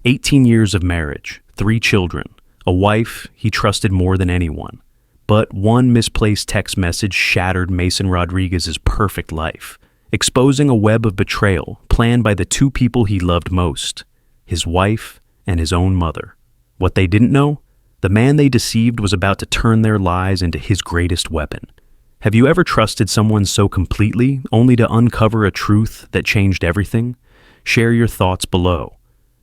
18 years of marriage, 3 children, a wife he trusted more than anyone. But one misplaced text message shattered Mason Rodriguez's perfect life, exposing a web of betrayal planned by the 2 people he loved most, his wife and his own mother. What they didn't know? The man they deceived was about to turn their lies into his greatest weapon. Have you ever trusted someone so completely, only to uncover a truth that changed everything? Share your thoughts below.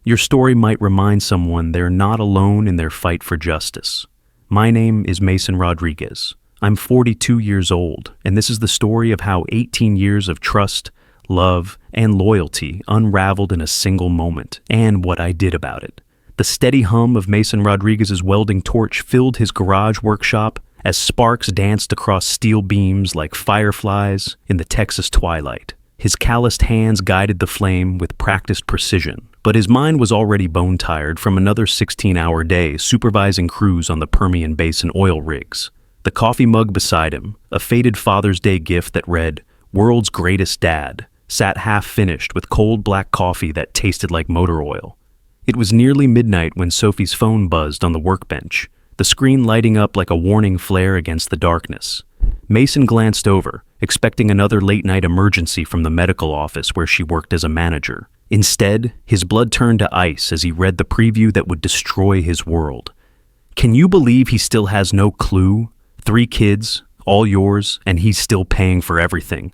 Your story might remind someone they're not alone in their fight for justice. My name is Mason Rodriguez. I'm 42 years old, and this is the story of how 18 years of trust, love, and loyalty unraveled in a single moment, and what I did about it. The steady hum of Mason Rodriguez's welding torch filled his garage workshop as sparks danced across steel beams like fireflies in the Texas twilight. His calloused hands guided the flame with practiced precision, but his mind was already bone-tired from another 16-hour day supervising crews on the Permian Basin oil rigs. The coffee mug beside him, a faded Father's Day gift that read, "World's Greatest Dad," sat half-finished with cold black coffee that tasted like motor oil. It was nearly midnight when Sophie's phone buzzed on the workbench, the screen lighting up like a warning flare against the darkness. Mason glanced over, expecting another late-night emergency from the medical office where she worked as a manager. Instead, his blood turned to ice as he read the preview that would destroy his world. Can you believe he still has no clue? 3 kids, all yours, and he's still paying for everything.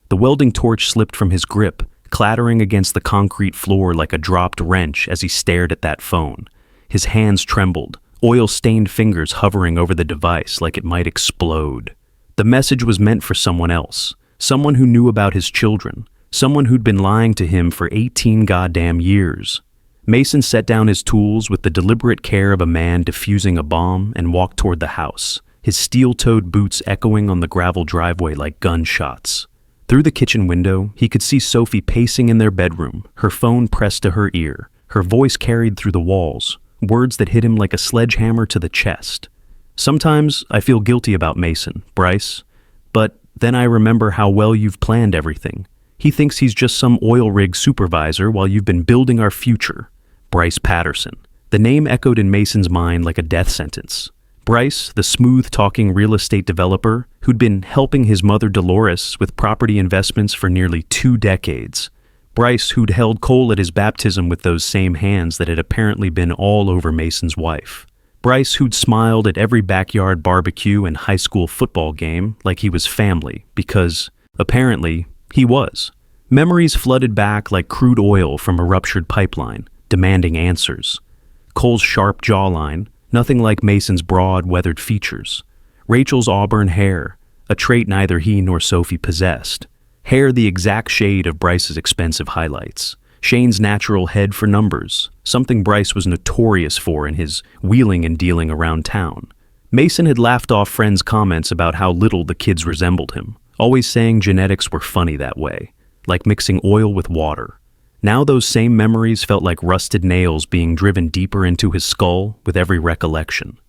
The welding torch slipped from his grip, clattering against the concrete floor like a dropped wrench as he stared at that phone. His hands trembled, oil-stained fingers hovering over the device like it might explode. The message was meant for someone else, someone who knew about his children, someone who'd been lying to him for 18 goddamn years. Mason set down his tools with the deliberate care of a man defusing a bomb and walked toward the house, his steel-toed boots echoing on the gravel driveway like gunshots. Through the kitchen window, he could see Sophie pacing in their bedroom, her phone pressed to her ear, her voice carried through the walls, words that hit him like a sledgehammer to the chest. Sometimes I feel guilty about Mason, Bryce, but then I remember how well you've planned everything. He thinks he's just some oil rig supervisor while you've been building our future. Bryce Patterson. The name echoed in Mason's mind like a death sentence. Bryce, the smooth-talking real estate developer who'd been helping his mother Dolores with property investments for nearly 2 decades. Bryce, who'd held coal at his baptism with those same hands that had apparently been all over Mason's wife. Bryce, who'd smiled at every backyard barbecue and high school football game like he was family, because, apparently, he was. Memories flooded back like crude oil from a ruptured pipeline, demanding answers. Cole's sharp jawline, nothing like Mason's broad, weathered features. Rachel's auburn hair, a trait neither he nor Sophie possessed. Hair the exact shade of Bryce's expensive highlights. Shane's natural head for numbers, something Bryce was notorious for in his wheeling and dealing around town. Mason had laughed off friends' comments about how little the kids resembled him, always saying genetics were funny that way, like mixing oil with water. Now those same memories felt like rusted nails being driven deeper into his skull with every recollection.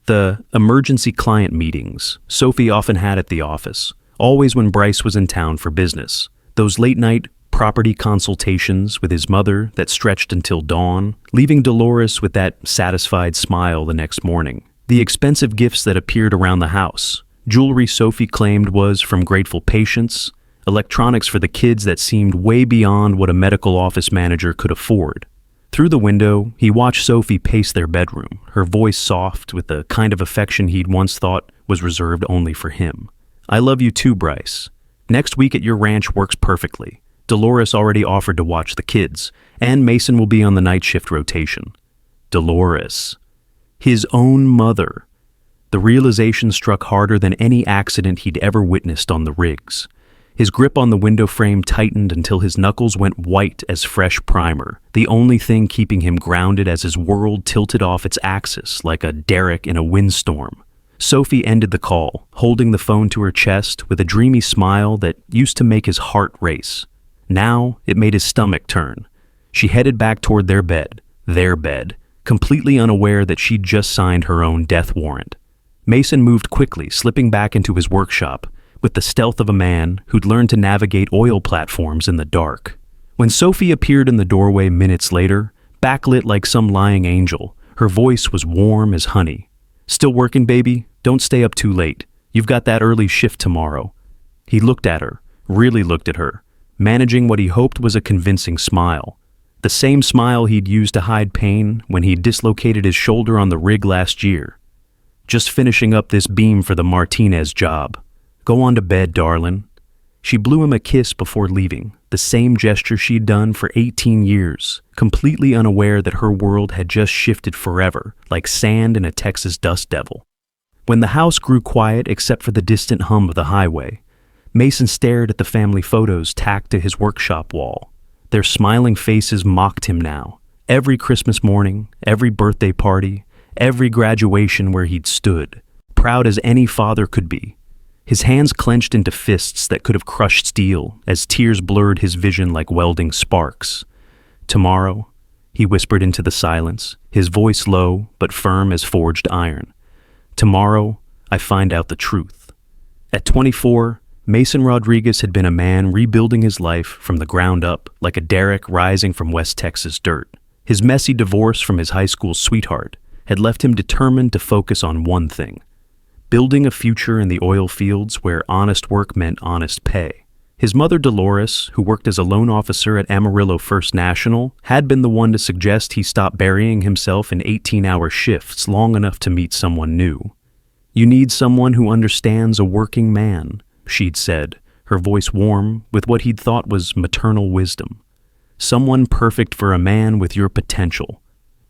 The emergency client meetings Sophie often had at the office, always when Bryce was in town for business. Those late-night property consultations with his mother that stretched until dawn, leaving Dolores with that satisfied smile the next morning. The expensive gifts that appeared around the house, jewelry Sophie claimed was from grateful patients, electronics for the kids that seemed way beyond what a medical office manager could afford. Through the window, he watched Sophie pace their bedroom, her voice soft with the kind of affection he'd once thought was reserved only for him. "I love you too, Bryce. Next week at your ranch works perfectly. Dolores already offered to watch the kids, and Mason will be on the night shift rotation." Dolores. His own mother. The realization struck harder than any accident he'd ever witnessed on the rigs. His grip on the window frame tightened until his knuckles went white as fresh primer, the only thing keeping him grounded as his world tilted off its axis like a derrick in a windstorm. Sophie ended the call, holding the phone to her chest with a dreamy smile that used to make his heart race. Now it made his stomach turn. She headed back toward their bed, completely unaware that she'd just signed her own death warrant. Mason moved quickly, slipping back into his workshop, with the stealth of a man who'd learned to navigate oil platforms in the dark. When Sophie appeared in the doorway minutes later, backlit like some lying angel. Her voice was warm as honey. "Still working, baby? Don't stay up too late. You've got that early shift tomorrow." He looked at her, really looked at her, managing what he hoped was a convincing smile. The same smile he'd used to hide pain when he dislocated his shoulder on the rig last year. "Just finishing up this beam for the Martinez job. Go on to bed, darling." She blew him a kiss before leaving, the same gesture she'd done for 18 years, completely unaware that her world had just shifted forever, like sand in a Texas dust devil. When the house grew quiet except for the distant hum of the highway, Mason stared at the family photos tacked to his workshop wall. Their smiling faces mocked him now. Every Christmas morning, every birthday party, every graduation where he'd stood, proud as any father could be. His hands clenched into fists that could have crushed steel as tears blurred his vision like welding sparks. "Tomorrow," he whispered into the silence, his voice low but firm as forged iron. "Tomorrow, I find out the truth." At 24, Mason Rodriguez had been a man rebuilding his life from the ground up like a derrick rising from West Texas dirt. His messy divorce from his high school sweetheart had left him determined to focus on one thing: building a future in the oil fields where honest work meant honest pay. His mother Dolores, who worked as a loan officer at Amarillo First National, had been the one to suggest he stop burying himself in 18-hour shifts long enough to meet someone new. "You need someone who understands a working man," she'd said, her voice warm with what he'd thought was maternal wisdom. "Someone perfect for a man with your potential."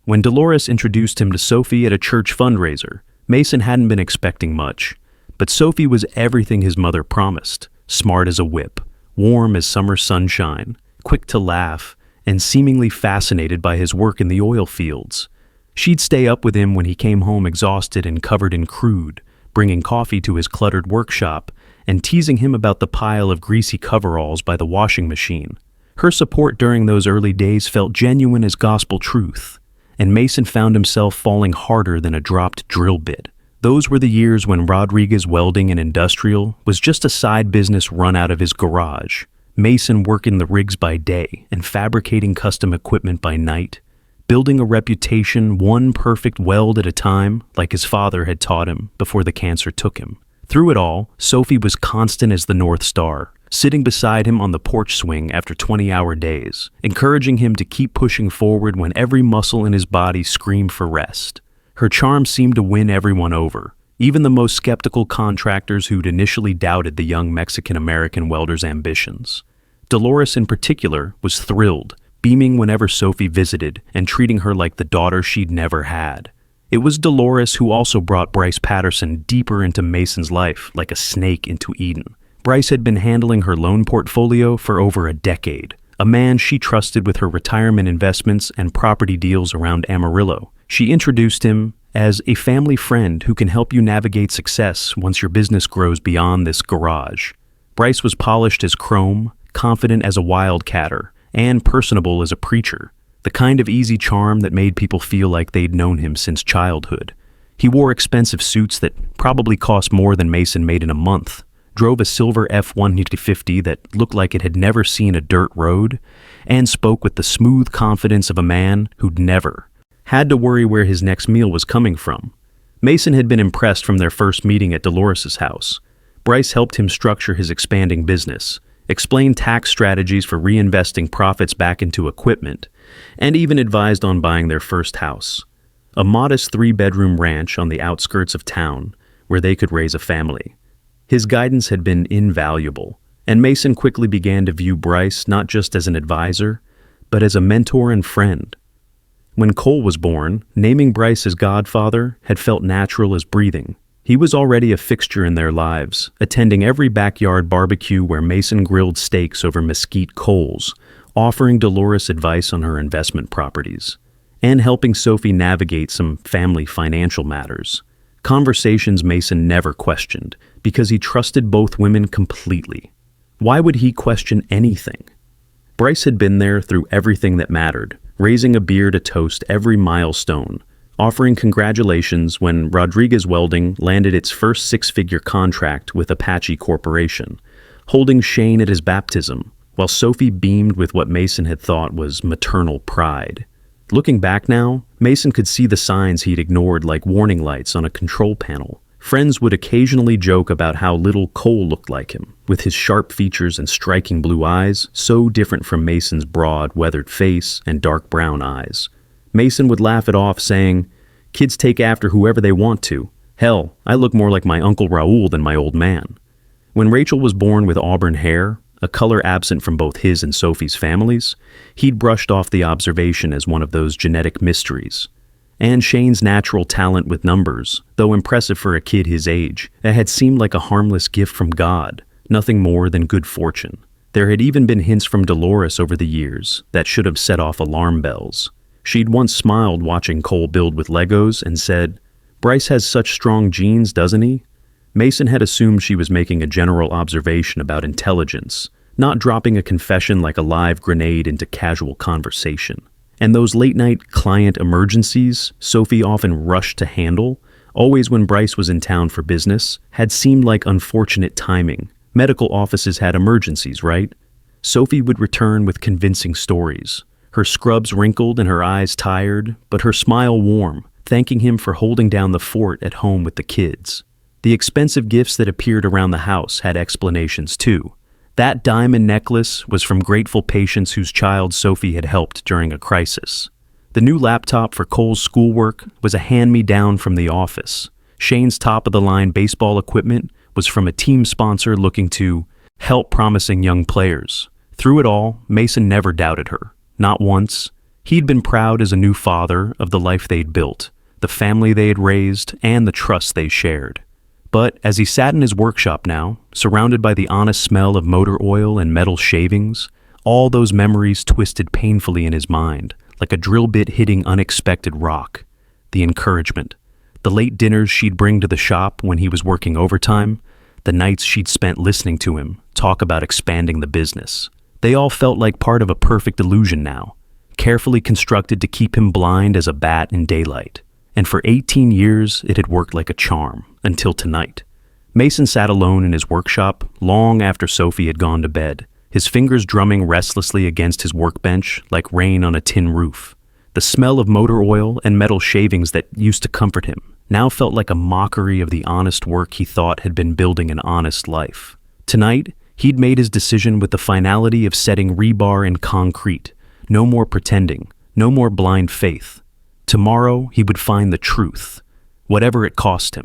When Dolores introduced him to Sophie at a church fundraiser, Mason hadn't been expecting much, but Sophie was everything his mother promised: smart as a whip, warm as summer sunshine, quick to laugh, and seemingly fascinated by his work in the oil fields. She'd stay up with him when he came home exhausted and covered in crude, bringing coffee to his cluttered workshop and teasing him about the pile of greasy coveralls by the washing machine. Her support during those early days felt genuine as gospel truth, and Mason found himself falling harder than a dropped drill bit. Those were the years when Rodriguez Welding and Industrial was just a side business run out of his garage. Mason working the rigs by day and fabricating custom equipment by night, building a reputation one perfect weld at a time like his father had taught him before the cancer took him. Through it all, Sophie was constant as the North Star, sitting beside him on the porch swing after 20-hour days, encouraging him to keep pushing forward when every muscle in his body screamed for rest. Her charm seemed to win everyone over, even the most skeptical contractors who'd initially doubted the young Mexican-American welder's ambitions. Dolores in particular was thrilled, beaming whenever Sophie visited and treating her like the daughter she'd never had. It was Dolores who also brought Bryce Patterson deeper into Mason's life like a snake into Eden. Bryce had been handling her loan portfolio for over a decade, a man she trusted with her retirement investments and property deals around Amarillo. She introduced him as a family friend who can help you navigate success once your business grows beyond this garage. Bryce was polished as chrome, confident as a wildcatter, and personable as a preacher, the kind of easy charm that made people feel like they'd known him since childhood. He wore expensive suits that probably cost more than Mason made in a month, drove a silver F-150 that looked like it had never seen a dirt road, and spoke with the smooth confidence of a man who'd never had to worry where his next meal was coming from. Mason had been impressed from their first meeting at Dolores's house. Bryce helped him structure his expanding business, explained tax strategies for reinvesting profits back into equipment, and even advised on buying their first house, a modest 3-bedroom ranch on the outskirts of town where they could raise a family. His guidance had been invaluable, and Mason quickly began to view Bryce not just as an advisor, but as a mentor and friend. When Cole was born, naming Bryce as godfather had felt natural as breathing. He was already a fixture in their lives, attending every backyard barbecue where Mason grilled steaks over mesquite coals, offering Dolores advice on her investment properties, and helping Sophie navigate some family financial matters. Conversations Mason never questioned, because he trusted both women completely. Why would he question anything? Bryce had been there through everything that mattered, raising a beer to toast every milestone, offering congratulations when Rodriguez Welding landed its first 6-figure contract with Apache Corporation, holding Shane at his baptism, while Sophie beamed with what Mason had thought was maternal pride. Looking back now, Mason could see the signs he'd ignored like warning lights on a control panel. Friends would occasionally joke about how little Cole looked like him, with his sharp features and striking blue eyes, so different from Mason's broad, weathered face and dark brown eyes. Mason would laugh it off, saying, "Kids take after whoever they want to. Hell, I look more like my Uncle Raoul than my old man." When Rachel was born with auburn hair, a color absent from both his and Sophie's families, he'd brushed off the observation as one of those genetic mysteries. And Shane's natural talent with numbers, though impressive for a kid his age, it had seemed like a harmless gift from God, nothing more than good fortune. There had even been hints from Dolores over the years that should have set off alarm bells. She'd once smiled watching Cole build with Legos and said, "Bryce has such strong genes, doesn't he?" Mason had assumed she was making a general observation about intelligence, not dropping a confession like a live grenade into casual conversation. And those late-night client emergencies Sophie often rushed to handle, always when Bryce was in town for business, had seemed like unfortunate timing. Medical offices had emergencies, right? Sophie would return with convincing stories, her scrubs wrinkled and her eyes tired, but her smile warm, thanking him for holding down the fort at home with the kids. The expensive gifts that appeared around the house had explanations too. That diamond necklace was from grateful patients whose child Sophie had helped during a crisis. The new laptop for Cole's schoolwork was a hand-me-down from the office. Shane's top-of-the-line baseball equipment was from a team sponsor looking to help promising young players. Through it all, Mason never doubted her. Not once. He'd been proud as a new father of the life they'd built, the family they had raised, and the trust they shared. But as he sat in his workshop now, surrounded by the honest smell of motor oil and metal shavings, all those memories twisted painfully in his mind, like a drill bit hitting unexpected rock. The encouragement, the late dinners she'd bring to the shop when he was working overtime, the nights she'd spent listening to him talk about expanding the business. They all felt like part of a perfect illusion now, carefully constructed to keep him blind as a bat in daylight. And for 18 years, it had worked like a charm, until tonight. Mason sat alone in his workshop long after Sophie had gone to bed, his fingers drumming restlessly against his workbench like rain on a tin roof. The smell of motor oil and metal shavings that used to comfort him now felt like a mockery of the honest work he thought had been building an honest life. Tonight, he'd made his decision with the finality of setting rebar in concrete. No more pretending, no more blind faith. Tomorrow, he would find the truth, whatever it cost him.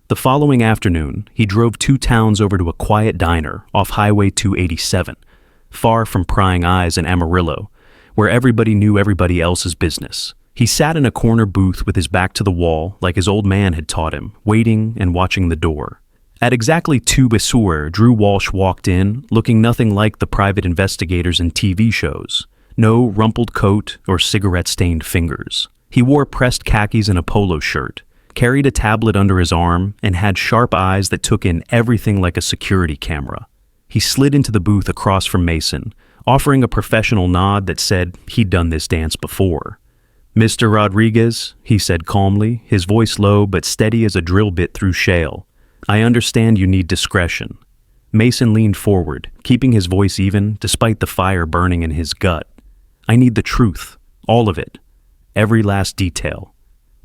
The following afternoon, he drove 2 towns over to a quiet diner off Highway 287, far from prying eyes in Amarillo, where everybody knew everybody else's business. He sat in a corner booth with his back to the wall, like his old man had taught him, waiting and watching the door. At exactly 2:00, Drew Walsh walked in, looking nothing like the private investigators in TV shows. No rumpled coat or cigarette-stained fingers. He wore pressed khakis and a polo shirt, carried a tablet under his arm, and had sharp eyes that took in everything like a security camera. He slid into the booth across from Mason, offering a professional nod that said he'd done this dance before. "Mr. Rodriguez," he said calmly, his voice low but steady as a drill bit through shale, "I understand you need discretion." Mason leaned forward, keeping his voice even despite the fire burning in his gut. "I need the truth, all of it. Every last detail."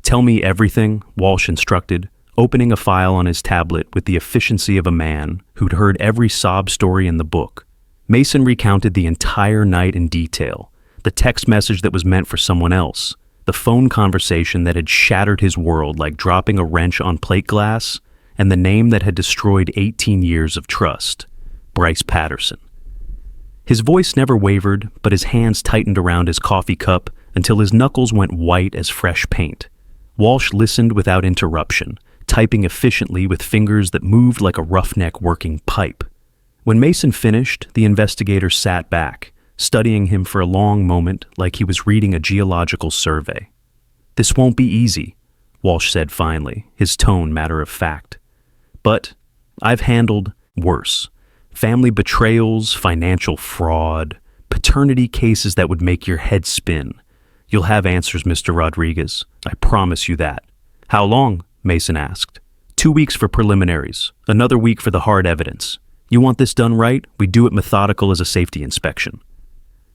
"Tell me everything," Walsh instructed, opening a file on his tablet with the efficiency of a man who'd heard every sob story in the book. Mason recounted the entire night in detail, the text message that was meant for someone else, the phone conversation that had shattered his world like dropping a wrench on plate glass, and the name that had destroyed 18 years of trust, Bryce Patterson. His voice never wavered, but his hands tightened around his coffee cup until his knuckles went white as fresh paint. Walsh listened without interruption, typing efficiently with fingers that moved like a roughneck working pipe. When Mason finished, the investigator sat back, studying him for a long moment like he was reading a geological survey. "This won't be easy," Walsh said finally, his tone matter of fact. "But I've handled worse. Family betrayals, financial fraud, paternity cases that would make your head spin. You'll have answers, Mr. Rodriguez. I promise you that." "How long?" Mason asked. 2 weeks for preliminaries, another week for the hard evidence. You want this done right? We do it methodical as a safety inspection."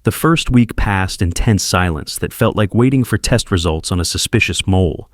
The first week passed in tense silence that felt like waiting for test results on a suspicious mole.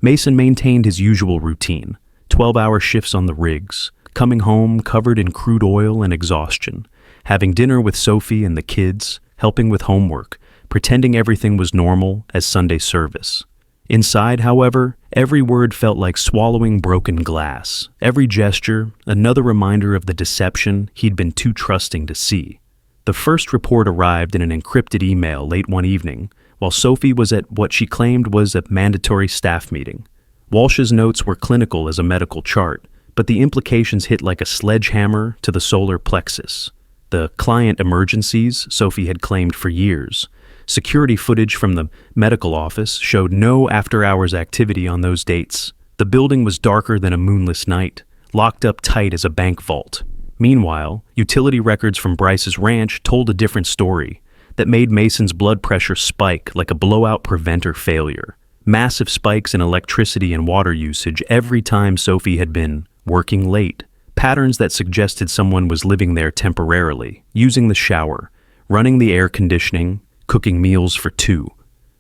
Mason maintained his usual routine, 12-hour shifts on the rigs, coming home covered in crude oil and exhaustion, having dinner with Sophie and the kids, helping with homework, pretending everything was normal as Sunday service. Inside, however, every word felt like swallowing broken glass, every gesture, another reminder of the deception he'd been too trusting to see. The first report arrived in an encrypted email late one evening, while Sophie was at what she claimed was a mandatory staff meeting. Walsh's notes were clinical as a medical chart, but the implications hit like a sledgehammer to the solar plexus. The client emergencies Sophie had claimed for years. Security footage from the medical office showed no after-hours activity on those dates. The building was darker than a moonless night, locked up tight as a bank vault. Meanwhile, utility records from Bryce's ranch told a different story that made Mason's blood pressure spike like a blowout preventer failure. Massive spikes in electricity and water usage every time Sophie had been working late. Patterns that suggested someone was living there temporarily, using the shower, running the air conditioning, cooking meals for two.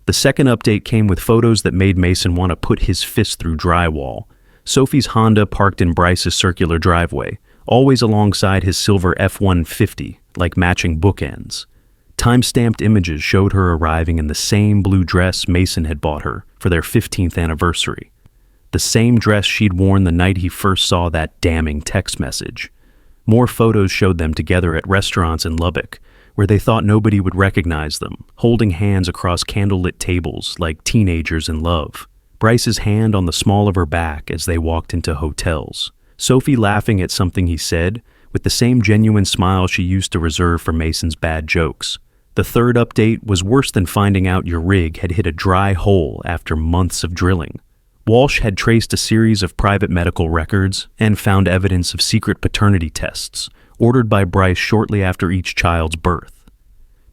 The second update came with photos that made Mason want to put his fist through drywall. Sophie's Honda parked in Bryce's circular driveway, always alongside his silver F-150, like matching bookends. Time-stamped images showed her arriving in the same blue dress Mason had bought her for their 15th anniversary. The same dress she'd worn the night he first saw that damning text message. More photos showed them together at restaurants in Lubbock, where they thought nobody would recognize them, holding hands across candlelit tables like teenagers in love. Bryce's hand on the small of her back as they walked into hotels. Sophie laughing at something he said, with the same genuine smile she used to reserve for Mason's bad jokes. The third update was worse than finding out your rig had hit a dry hole after months of drilling. Walsh had traced a series of private medical records and found evidence of secret paternity tests, ordered by Bryce shortly after each child's birth.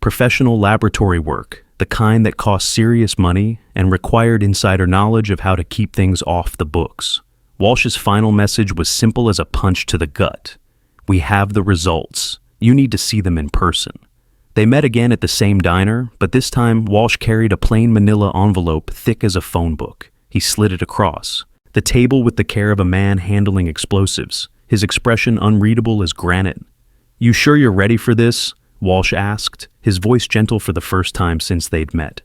Professional laboratory work, the kind that cost serious money and required insider knowledge of how to keep things off the books. Walsh's final message was simple as a punch to the gut. We have the results. You need to see them in person. They met again at the same diner, but this time Walsh carried a plain manila envelope thick as a phone book. He slid it across. The table with the care of a man handling explosives, his expression unreadable as granite. You sure you're ready for this? Walsh asked, his voice gentle for the first time since they'd met.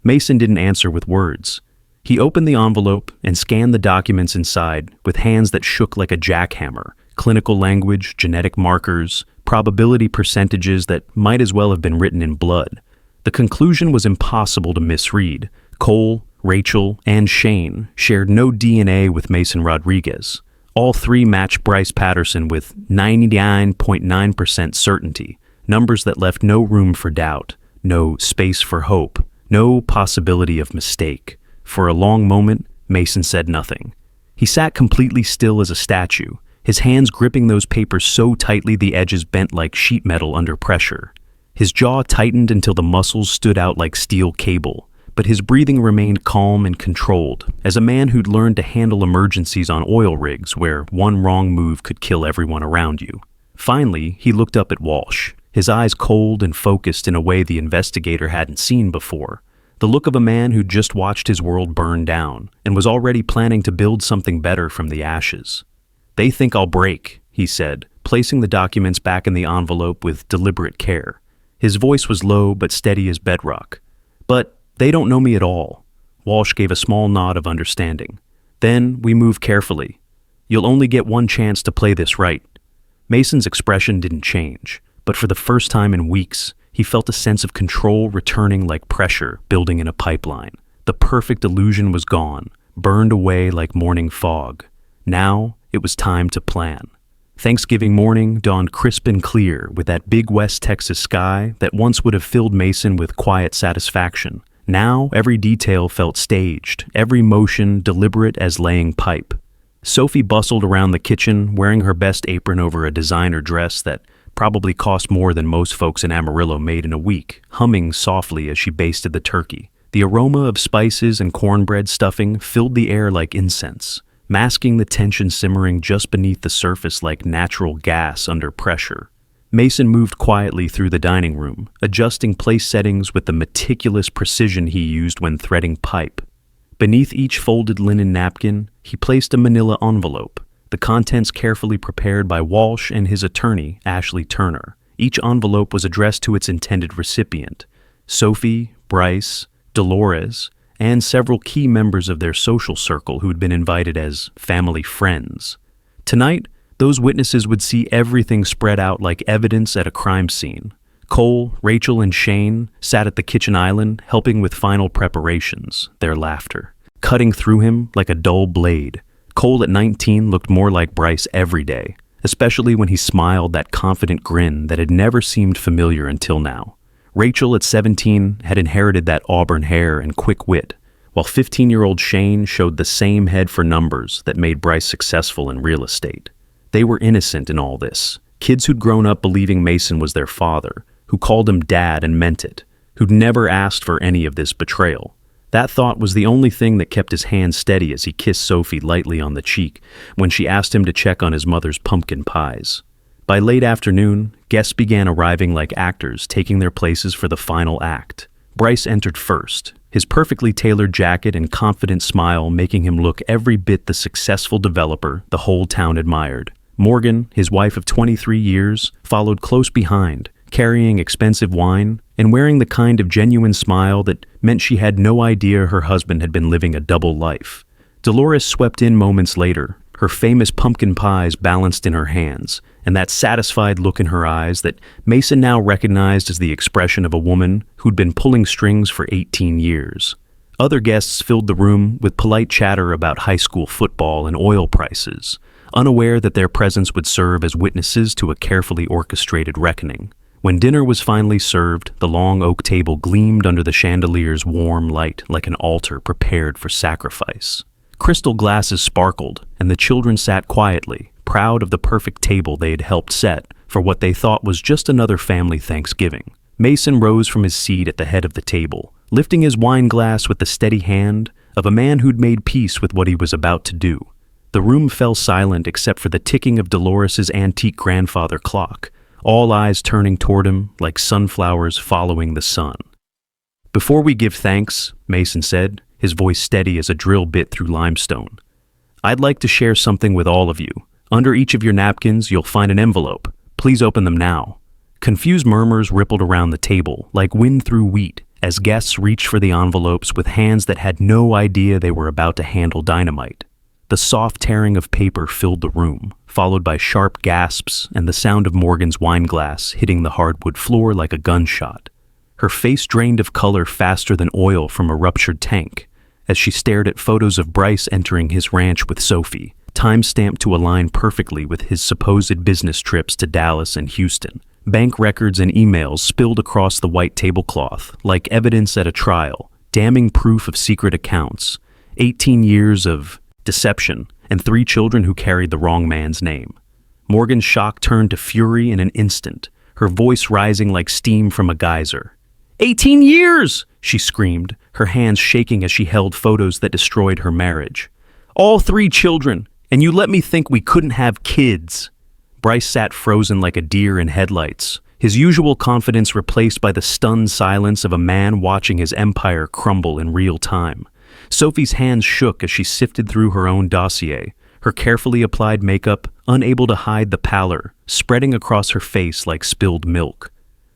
Mason didn't answer with words. He opened the envelope and scanned the documents inside with hands that shook like a jackhammer, clinical language, genetic markers, probability percentages that might as well have been written in blood. The conclusion was impossible to misread. Cole, Rachel, and Shane shared no DNA with Mason Rodriguez. All three matched Bryce Patterson with 99.9% certainty, numbers that left no room for doubt, no space for hope, no possibility of mistake. For a long moment, Mason said nothing. He sat completely still as a statue, his hands gripping those papers so tightly the edges bent like sheet metal under pressure. His jaw tightened until the muscles stood out like steel cable, but his breathing remained calm and controlled, as a man who'd learned to handle emergencies on oil rigs where one wrong move could kill everyone around you. Finally, he looked up at Walsh, his eyes cold and focused in a way the investigator hadn't seen before. The look of a man who'd just watched his world burn down and was already planning to build something better from the ashes. They think I'll break, he said, placing the documents back in the envelope with deliberate care. His voice was low but steady as bedrock. But they don't know me at all. Walsh gave a small nod of understanding. Then we move carefully. You'll only get one chance to play this right. Mason's expression didn't change, but for the first time in weeks, he felt a sense of control returning like pressure building in a pipeline. The perfect illusion was gone, burned away like morning fog. Now it was time to plan. Thanksgiving morning dawned crisp and clear with that big West Texas sky that once would have filled Mason with quiet satisfaction. Now every detail felt staged, every motion deliberate as laying pipe. Sophie bustled around the kitchen, wearing her best apron over a designer dress that probably cost more than most folks in Amarillo made in a week, humming softly as she basted the turkey. The aroma of spices and cornbread stuffing filled the air like incense, masking the tension simmering just beneath the surface like natural gas under pressure. Mason moved quietly through the dining room, adjusting place settings with the meticulous precision he used when threading pipe. Beneath each folded linen napkin, he placed a manila envelope, the contents carefully prepared by Walsh and his attorney, Ashley Turner. Each envelope was addressed to its intended recipient: Sophie, Bryce, Dolores, and several key members of their social circle who had been invited as family friends. Tonight, those witnesses would see everything spread out like evidence at a crime scene. Cole, Rachel, and Shane sat at the kitchen island, helping with final preparations, their laughter cutting through him like a dull blade. Cole at 19 looked more like Bryce every day, especially when he smiled that confident grin that had never seemed familiar until now. Rachel at 17 had inherited that auburn hair and quick wit, while 15-year-old Shane showed the same head for numbers that made Bryce successful in real estate. They were innocent in all this, kids who'd grown up believing Mason was their father, who called him dad and meant it, who'd never asked for any of this betrayal. That thought was the only thing that kept his hand steady as he kissed Sophie lightly on the cheek when she asked him to check on his mother's pumpkin pies. By late afternoon, guests began arriving like actors, taking their places for the final act. Bryce entered first, his perfectly tailored jacket and confident smile making him look every bit the successful developer the whole town admired. Morgan, his wife of 23 years, followed close behind, carrying expensive wine and wearing the kind of genuine smile that meant she had no idea her husband had been living a double life. Dolores swept in moments later, her famous pumpkin pies balanced in her hands, and that satisfied look in her eyes that Mason now recognized as the expression of a woman who'd been pulling strings for 18 years. Other guests filled the room with polite chatter about high school football and oil prices, unaware that their presence would serve as witnesses to a carefully orchestrated reckoning. When dinner was finally served, the long oak table gleamed under the chandelier's warm light like an altar prepared for sacrifice. Crystal glasses sparkled, and the children sat quietly, proud of the perfect table they had helped set for what they thought was just another family Thanksgiving. Mason rose from his seat at the head of the table, lifting his wine glass with the steady hand of a man who'd made peace with what he was about to do. The room fell silent except for the ticking of Dolores's antique grandfather clock, all eyes turning toward him like sunflowers following the sun. "Before we give thanks," Mason said, his voice steady as a drill bit through limestone, "I'd like to share something with all of you. Under each of your napkins, you'll find an envelope. Please open them now." Confused murmurs rippled around the table like wind through wheat as guests reached for the envelopes with hands that had no idea they were about to handle dynamite. The soft tearing of paper filled the room, followed by sharp gasps and the sound of Morgan's wine glass hitting the hardwood floor like a gunshot. Her face drained of color faster than oil from a ruptured tank as she stared at photos of Bryce entering his ranch with Sophie, time-stamped to align perfectly with his supposed business trips to Dallas and Houston. Bank records and emails spilled across the white tablecloth like evidence at a trial, damning proof of secret accounts, 18 years of deception, and 3 children who carried the wrong man's name. Morgan's shock turned to fury in an instant, her voice rising like steam from a geyser. 18 years! She screamed, her hands shaking as she held photos that destroyed her marriage. All 3 children, and you let me think we couldn't have kids. Bryce sat frozen like a deer in headlights, his usual confidence replaced by the stunned silence of a man watching his empire crumble in real time. Sophie's hands shook as she sifted through her own dossier, her carefully applied makeup unable to hide the pallor spreading across her face like spilled milk.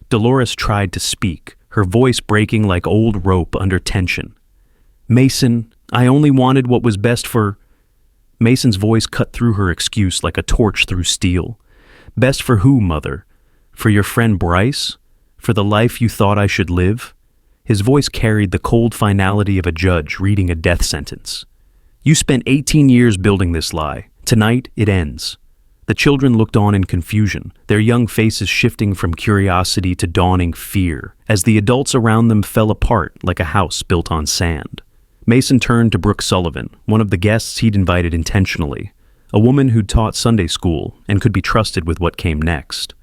Dolores tried to speak, her voice breaking like old rope under tension. "Mason, I only wanted what was best for—" Mason's voice cut through her excuse like a torch through steel. "Best for who, Mother? For your friend Bryce? For the life you thought I should live?" His voice carried the cold finality of a judge reading a death sentence. "You spent 18 years building this lie. Tonight, it ends." The children looked on in confusion, their young faces shifting from curiosity to dawning fear, as the adults around them fell apart like a house built on sand. Mason turned to Brooke Sullivan, one of the guests he'd invited intentionally, a woman who'd taught Sunday school and could be trusted with what came next.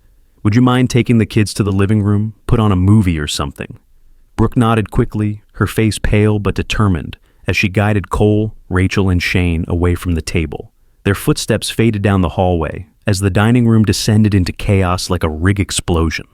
"Would you mind taking the kids to the living room? Put on a movie or something?" Brooke nodded quickly, her face pale but determined, as she guided Cole, Rachel, and Shane away from the table. Their footsteps faded down the hallway, as the dining room descended into chaos like a rig explosion.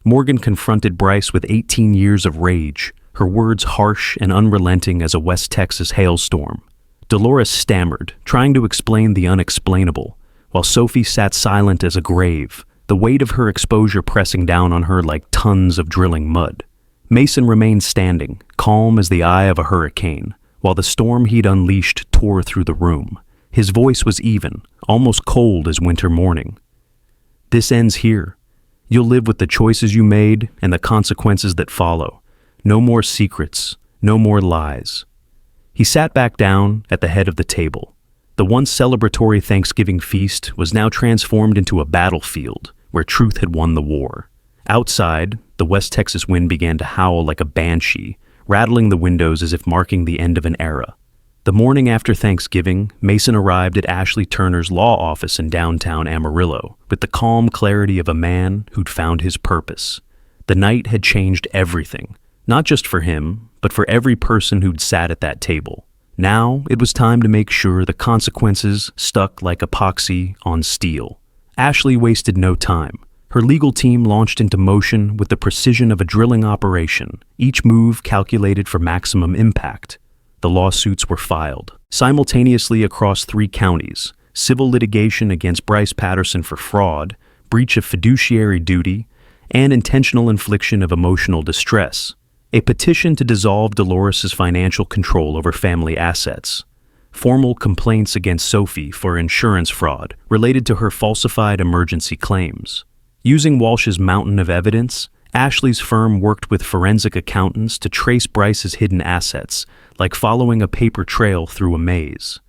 Morgan confronted Bryce with 18 years of rage, her words harsh and unrelenting as a West Texas hailstorm. Dolores stammered, trying to explain the unexplainable, while Sophie sat silent as a grave, the weight of her exposure pressing down on her like tons of drilling mud. Mason remained standing, calm as the eye of a hurricane, while the storm he'd unleashed tore through the room. His voice was even, almost cold as winter morning. "This ends here. You'll live with the choices you made and the consequences that follow. No more secrets, no more lies." He sat back down at the head of the table. The once celebratory Thanksgiving feast was now transformed into a battlefield where truth had won the war. Outside, the West Texas wind began to howl like a banshee, rattling the windows as if marking the end of an era. The morning after Thanksgiving, Mason arrived at Ashley Turner's law office in downtown Amarillo with the calm clarity of a man who'd found his purpose. The night had changed everything, not just for him, but for every person who'd sat at that table. Now it was time to make sure the consequences stuck like epoxy on steel. Ashley wasted no time. Her legal team launched into motion with the precision of a drilling operation, each move calculated for maximum impact. The lawsuits were filed simultaneously across 3 counties: civil litigation against Bryce Patterson for fraud, breach of fiduciary duty, and intentional infliction of emotional distress. A petition to dissolve Dolores's financial control over family assets. Formal complaints against Sophie for insurance fraud related to her falsified emergency claims. Using Walsh's mountain of evidence, Ashley's firm worked with forensic accountants to trace Bryce's hidden assets, like following a paper trail through a maze.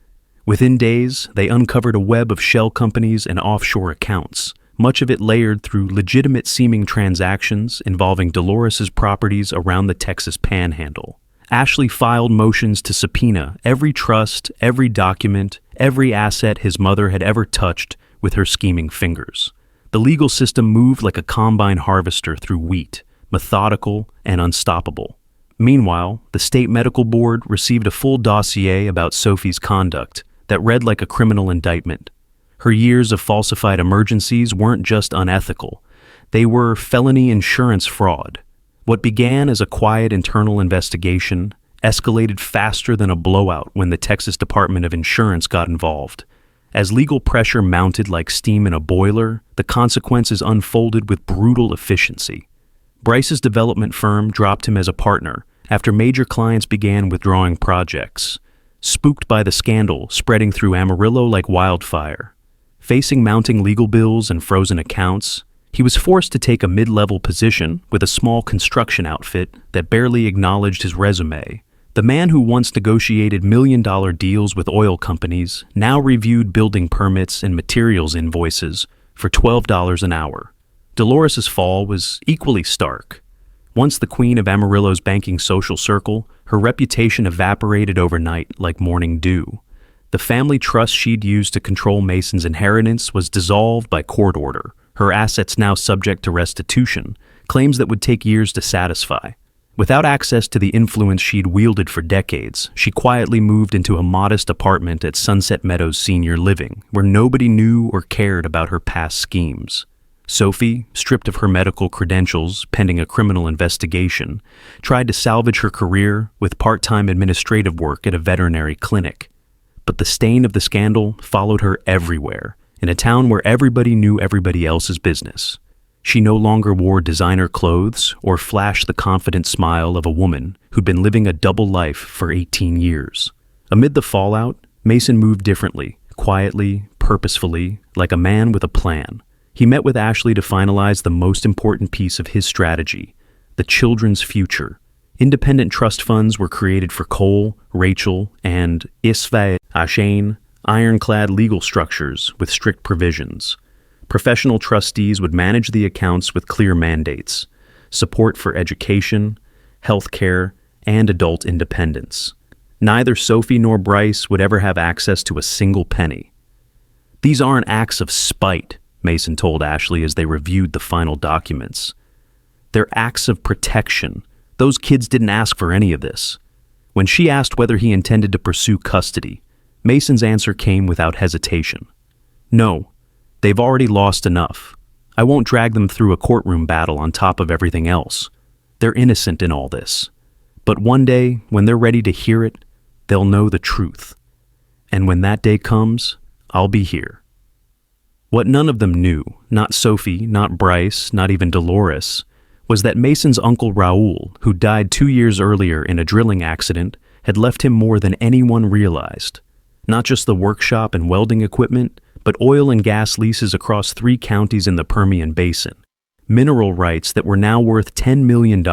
Within days, they uncovered a web of shell companies and offshore accounts, much of it layered through legitimate-seeming transactions involving Dolores's properties around the Texas Panhandle. Ashley filed motions to subpoena every trust, every document, every asset his mother had ever touched with her scheming fingers. The legal system moved like a combine harvester through wheat, methodical and unstoppable. Meanwhile, the state medical board received a full dossier about Sophie's conduct that read like a criminal indictment. Her years of falsified emergencies weren't just unethical. They were felony insurance fraud. What began as a quiet internal investigation escalated faster than a blowout when the Texas Department of Insurance got involved. As legal pressure mounted like steam in a boiler, the consequences unfolded with brutal efficiency. Bryce's development firm dropped him as a partner after major clients began withdrawing projects. Spooked by the scandal spreading through Amarillo like wildfire. Facing mounting legal bills and frozen accounts, he was forced to take a mid-level position with a small construction outfit that barely acknowledged his resume. The man who once negotiated million-dollar deals with oil companies now reviewed building permits and materials invoices for $12 an hour. Dolores's fall was equally stark. Once the queen of Amarillo's banking social circle, her reputation evaporated overnight like morning dew. The family trust she'd used to control Mason's inheritance was dissolved by court order, her assets now subject to restitution, claims that would take years to satisfy. Without access to the influence she'd wielded for decades, she quietly moved into a modest apartment at Sunset Meadows Senior Living, where nobody knew or cared about her past schemes. Sophie, stripped of her medical credentials pending a criminal investigation, tried to salvage her career with part-time administrative work at a veterinary clinic. But the stain of the scandal followed her everywhere, in a town where everybody knew everybody else's business. She no longer wore designer clothes or flashed the confident smile of a woman who'd been living a double life for 18 years. Amid the fallout, Mason moved differently, quietly, purposefully, like a man with a plan. He met with Ashley to finalize the most important piece of his strategy, the children's future. Independent trust funds were created for Cole, Rachel, and Isva Ashane, ironclad legal structures with strict provisions. Professional trustees would manage the accounts with clear mandates, support for education, health care, and adult independence. Neither Sophie nor Bryce would ever have access to a single penny. "These aren't acts of spite," Mason told Ashley as they reviewed the final documents. "They're acts of protection. Those kids didn't ask for any of this." When she asked whether he intended to pursue custody, Mason's answer came without hesitation. "No. They've already lost enough. I won't drag them through a courtroom battle on top of everything else. They're innocent in all this. But one day, when they're ready to hear it, they'll know the truth. And when that day comes, I'll be here. What none of them knew, not Sophie, not Bryce, not even Dolores, was that Mason's uncle Raoul, who died 2 years earlier in a drilling accident, had left him more than anyone realized. Not just the workshop and welding equipment, but oil and gas leases across 3 counties in the Permian Basin. Mineral rights that were now worth $10 million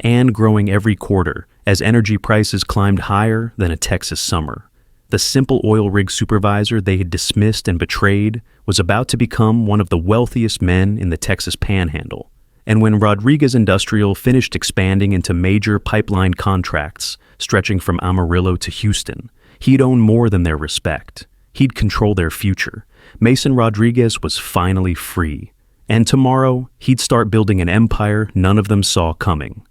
and growing every quarter as energy prices climbed higher than a Texas summer. The simple oil rig supervisor they had dismissed and betrayed was about to become one of the wealthiest men in the Texas Panhandle. And when Rodriguez Industrial finished expanding into major pipeline contracts stretching from Amarillo to Houston, he'd own more than their respect. He'd control their future. Mason Rodriguez was finally free. And tomorrow, he'd start building an empire none of them saw coming.